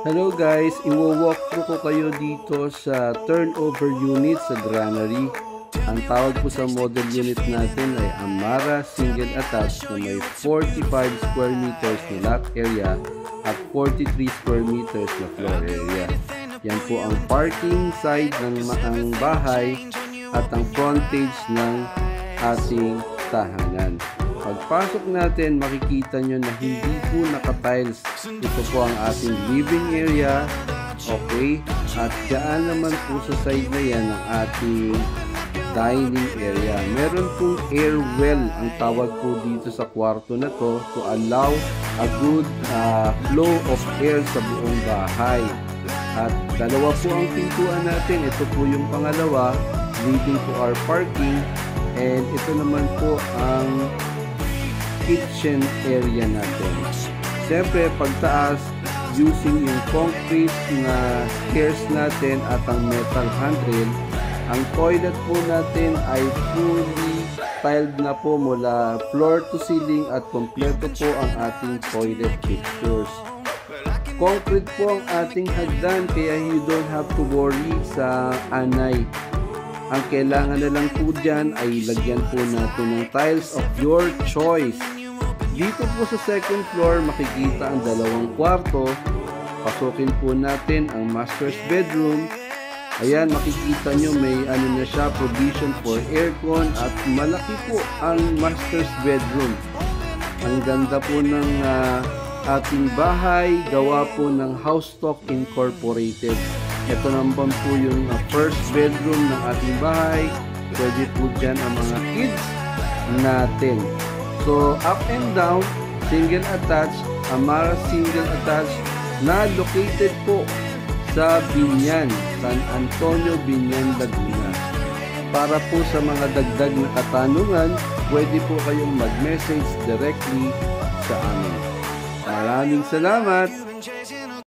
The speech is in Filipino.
Hello guys, iwo-walk through ko kayo dito sa turnover unit sa granary. Ang tawag po sa model unit natin ay Amara Single Attached na may 45 square meters na lot area at 43 square meters na floor area. Yan po ang parking side ng bahay at ang frontage ng ating tahanan. Pagpasok natin, makikita nyo na hindi po naka-tiles. Ito po ang ating living area. Okay. At dyan naman po sa side na yan ang ating dining area. Meron pong air well ang tawag po dito sa kwarto na to allow a good flow of air sa buong bahay. At dalawa po ang pintuan natin. Ito po yung pangalawa, leading to our parking. And ito naman po ang kitchen area natin. Siyempre, pagtaas, using yung concrete na stairs natin at ang metal handrail, ang toilet po natin ay fully tiled na po mula floor to ceiling at kompleto po ang ating toilet fixtures. Concrete po ang ating hagdan kaya you don't have to worry sa anay. Ang kailangan na lang po dyan ay lagyan po natin ng tiles of your choice. Dito po sa second floor makikita ang dalawang kwarto. Pasukin po natin ang master's bedroom. Ayan, makikita nyo may ano na siya, provision for aircon at malaki po ang master's bedroom. Ang ganda po ng ating bahay, gawa po ng Housestock Incorporated. Ito naman po yung first bedroom ng ating bahay. Pwede po dyan ang mga kids natin. So, up and down, single attached, Amara single attached na located po sa Biñan, San Antonio, Biñan, Laguna. Para po sa mga dagdag na katanungan, pwede po kayong mag-message directly sa amin. Maraming salamat!